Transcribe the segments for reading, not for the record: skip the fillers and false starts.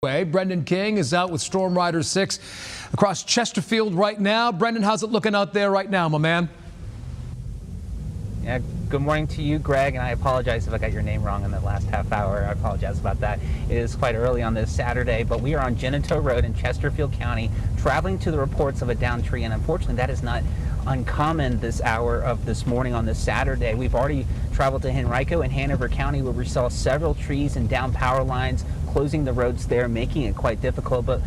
Brendan King is out with Storm Rider 6 across Chesterfield right now. Brendan, how's it looking out there right now, my man? Yeah, good morning to you, Greg, and I apologize if I got your name wrong in the last half hour. I apologize about that. It is quite early on this Saturday, but we are on Genito Road in Chesterfield County, traveling to the reports of a downed tree, and unfortunately that is not uncommon this hour of this morning on this Saturday. We've already traveled to Henrico and Hanover County, where we saw several trees and down power lines closing the roads there, making it quite difficult. But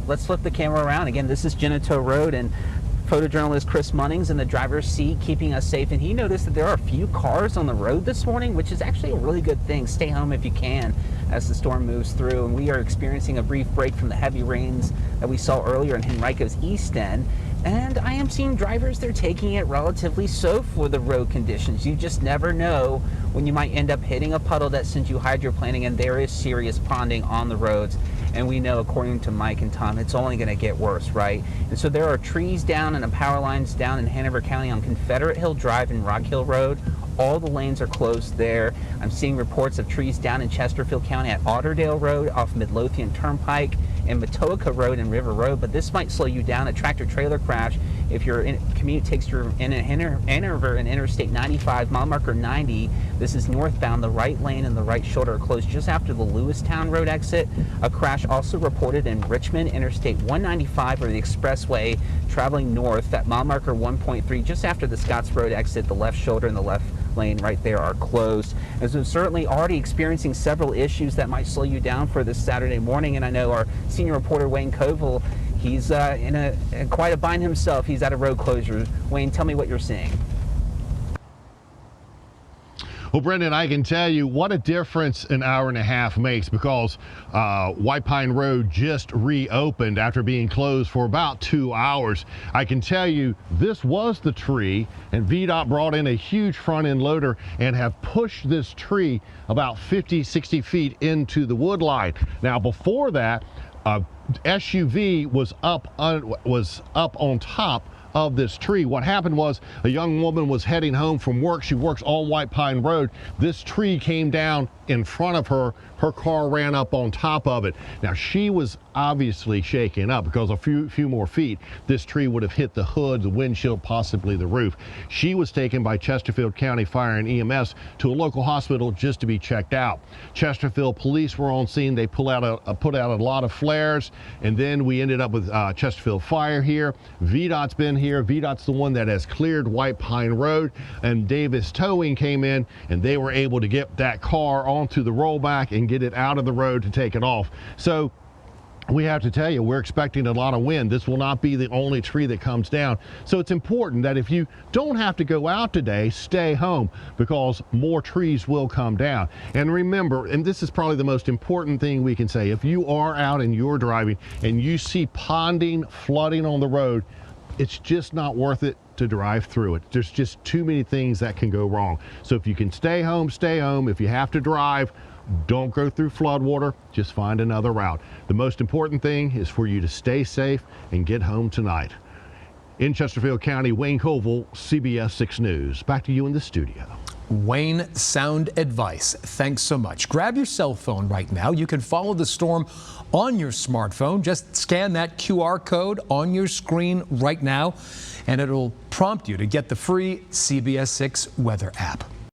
let's flip the camera around. Again, this is Genito Road, and photojournalist Chris Munnings in the driver's seat keeping us safe, and he noticed that there are a few cars on the road this morning, which is actually a really good thing. Stay home if you can as the storm moves through, and we are experiencing a brief break from the heavy rains that we saw earlier in Henrico's east end. And I am seeing drivers, they're taking it relatively so for the road conditions. You just never know when you might end up hitting a puddle that sends you hydroplaning, and there is serious ponding on the roads. And we know, according to Mike and Tom, it's only going to get worse, right? And so there are trees down and power lines down in Hanover County on Confederate Hill Drive and Rock Hill Road. All the lanes are closed there. I'm seeing reports of trees down in Chesterfield County at Otterdale Road off Midlothian Turnpike and Matoaka Road and River Road, but this might slow you down. A tractor-trailer crash if your commute takes you in Hanover and Interstate 95, mile marker 90. This is northbound. The right lane and the right shoulder are closed just after the Lewistown Road exit. A crash also reported in Richmond, Interstate 195, or the expressway traveling north at mile marker 1.3, just after the Scotts Road exit. The left shoulder and the left lane right there are closed. And so certainly already experiencing several issues that might slow you down for this Saturday morning. And I know our senior reporter Wayne Koval, he's in quite a bind himself. He's at a road closure. Wayne, tell me what you're seeing. Well, Brendan, I can tell you what a difference an hour and a half makes, because White Pine Road just reopened after being closed for about 2 hours. I can tell you this was the tree, and VDOT brought in a huge front end loader and have pushed this tree about 50-60 feet into the wood line. Now, before that, SUV was up on top of this tree. What happened was a young woman was heading home from work. She works on White Pine Road. This tree came down in front of her. Her car ran up on top of it. Now, she was obviously shaken up, because a few more feet, this tree would have hit the hood, the windshield, possibly the roof. She was taken by Chesterfield County Fire and EMS to a local hospital just to be checked out. Chesterfield police were on scene. They put out a lot of flares, and then we ended up with Chesterfield Fire here. VDOT's been here. VDOT's the one that has cleared White Pine Road, and Davis Towing came in, and they were able to get that car onto the rollback and get it out of the road to take it off. So we have to tell you, we're expecting a lot of wind. This will not be the only tree that comes down. So it's important that if you don't have to go out today, stay home, because more trees will come down. And remember, and this is probably the most important thing we can say, if you are out and you're driving and you see ponding, flooding on the road, it's just not worth it to drive through it. There's just too many things that can go wrong. So if you can stay home, stay home. If you have to drive, don't go through floodwater, just find another route. The most important thing is for you to stay safe and get home tonight. In Chesterfield County, Wayne Koval, CBS 6 News. Back to you in the studio. Wayne, sound advice. Thanks so much. Grab your cell phone right now. You can follow the storm on your smartphone. Just scan that QR code on your screen right now, and it'll prompt you to get the free CBS 6 weather app.